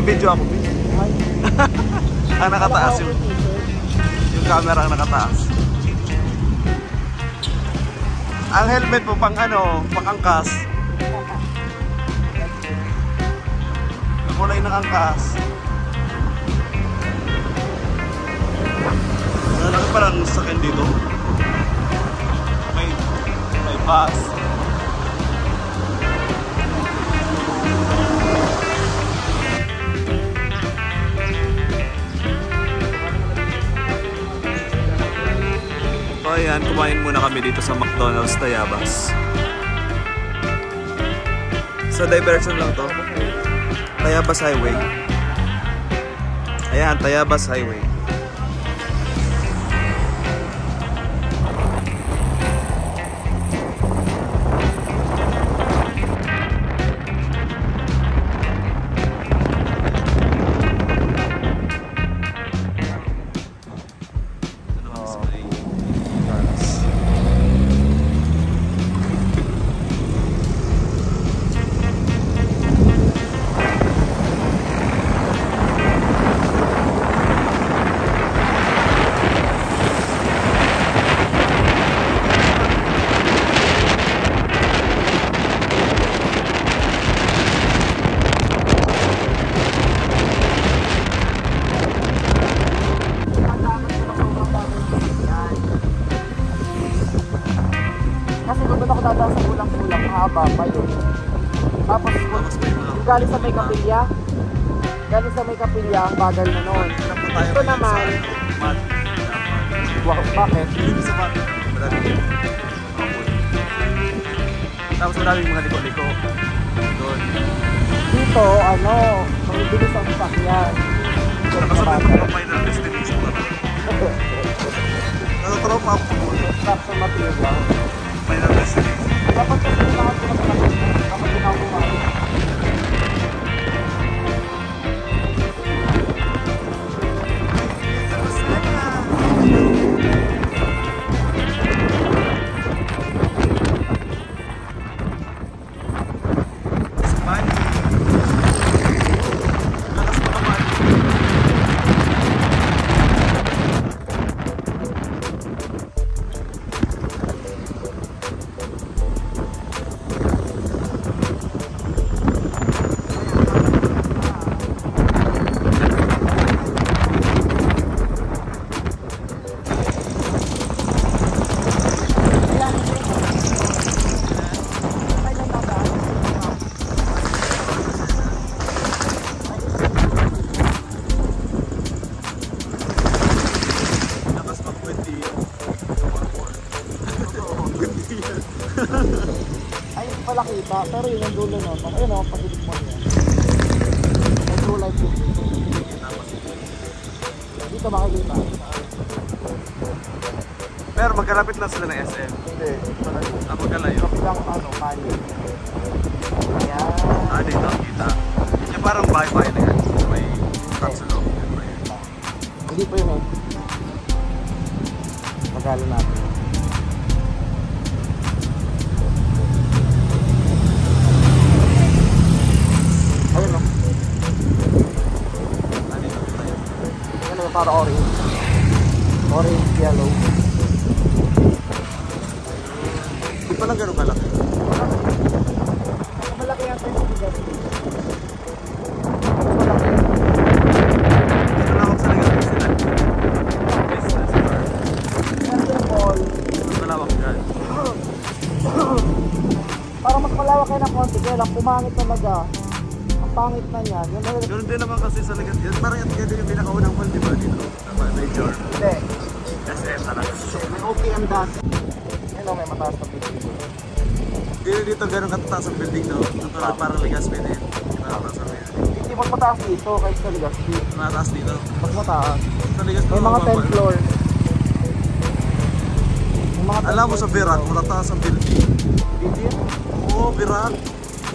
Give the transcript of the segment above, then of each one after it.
Naka-video ako. Ang nakataas yung camera ang nakataas. Ang helmet mo pang ano, pang angkas. Kulay ng angkas. Malaki parang sakin dito. May bus. So ayan, kumain muna kami dito sa McDonald's Tayabas. Sa diversion lang to. Tayabas Highway. Ayan, Tayabas Highway. Galing sa may kapilya. Galing sa may kapilya ang bagal na noon. Ito naman. Bakit? Dito sa mat. Tapos maraming mga liko-liko. Doon. Dito, ano, mabibilis ang sakyan. Nakasabay pa ang final destination na to. Natatropa ako po. Stop sa Matilda. Final destination. Dapat kasi lahat ko na kapag ginagawa. Ayun pala kita, pero yun yung dulo nun. Ayun o, pagkilig mo niya. May true life yun. Dito makikita. Pero magkalapit lang sila ng SM. Hindi. Magkalayo. Kapilang ano, kanya. Ayan. Dito ang kita. Yung parang bahay-bahay na yan. May tatsulong. Hindi po yun eh. Magalo natin. Ayun o. Ayun o, para orange. Orange, yellow. Hindi pa lang gano'ng kalaki. Malaki yata yung bigas. Ito lang ako sa ligas sila. Malawak dyan. Parang mas malawak kayo ng konti. Kaya lang, pumangit talaga. Ang pangit na niyan. Ganun din naman kasi sa ligas yan. Parang yan din yung pinakaunang mall, di ba? Dito. Major. Hindi. SM talaga. May OPM dati. Ayun o, may mataas na building. Dito ganun katataas ang building no. Natulad parang Legazpi din. Mataas ang building. Hindi mas mataas dito kahit sa Legazpi. Mataas dito. Mas mataas. Sa Legazpi May mga 10 floor. Alam mo sa Birak, mataas ang building. Building? Oo, Birak.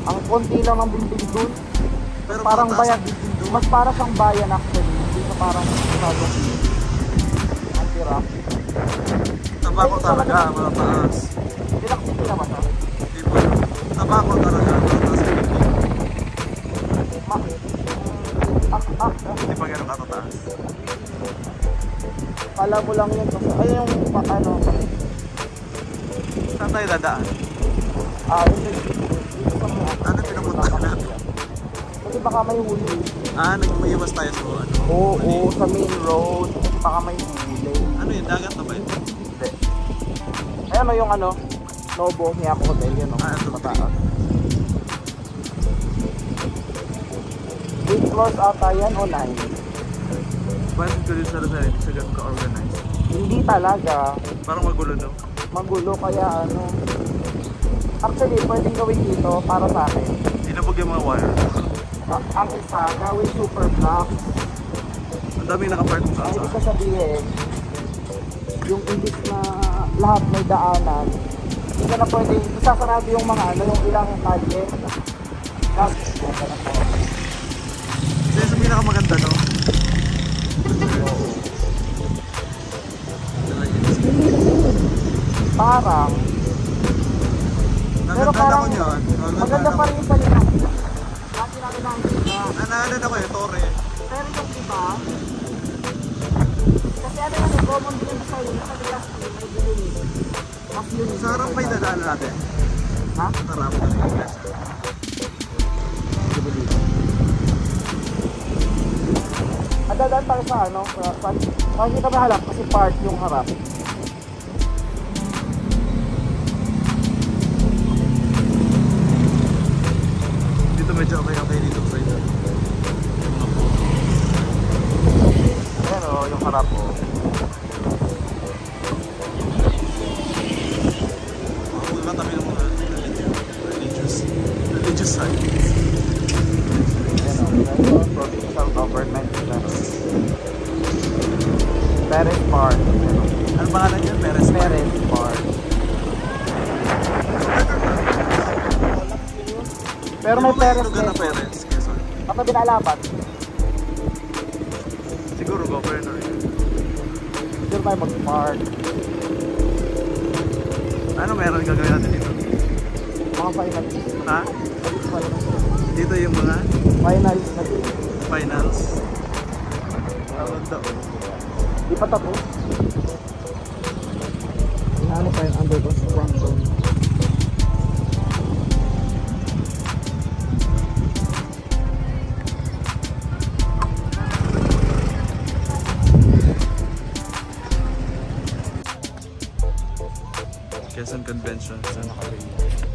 Ang konti lang ang building dun. Pero parang bayan. doon. Mas para siyang bayan actually. Hindi sa parang masyadong ang Birak. Tabako talaga, mataas. Birak City naman ha? Hindi po. Tabako talaga, mataas ang building. gano'ng katataas. Kala mo lang yun kasi ay yung ano. Saan tayo dadaan? Hindi. Dito pa mo. Ano pinupunta natin? Kasi baka may huli. Nagmaiwas tayo sa ano? Oo, sa main road. Baka may huli. Ano yun? Dagat na ba yun? Hindi. Ayan o yung ano, Novo, Miyako Hotel yun o. Ito Mataas. 8 floors ata yan o 9? Bakit ko din sa Rizal, hindi siya ganun ka-organized? Hindi talaga. Parang magulo daw. Magulo kaya ano. Actually, pwedeng gawin dito para sa akin. Inabog yung mga wire. Ang isa, gawin super block. Ang daming nakapark sa Ang asa. ibig sabihin, yung imbis na lahat may daanan, hindi ka na pwedeng isasarado yung mga ano, yung ilang kalye. Kasi sa pinakamaganda, no? Parang, pero Nagandaan parang ako niyan. maganda pa rin yung salita. Lagi namin nakikita. Nanalan ako eh, Torre. Pero yung iba, kasi ano yung common din sa iyo, nasa glass may unit. Mas unit. Sa harap may dadaan natin. Ha? Sa harap na rin. Dadaan tayo sa ano, hindi kami halap kasi park yung harap. Dito medyo okay dito sa ito. Ayan o, yung harap o. Katabi ng mga religious sites. Ayan o, provincial government. Perez Park. Ano pangalan niya? Perez Park. Perez Park. Pero may Perez lugar na din. Perez, Quezon. Katabi na Alabat. Siguro governor yun. Dito tayo mag-park. Ano meron gagawin natin dito? Mga finals. Ha? Dito yung mga Finals na din. finals. Tawag daw. Di pa tapos. Ano pa yung under construction? Quezon Convention Center.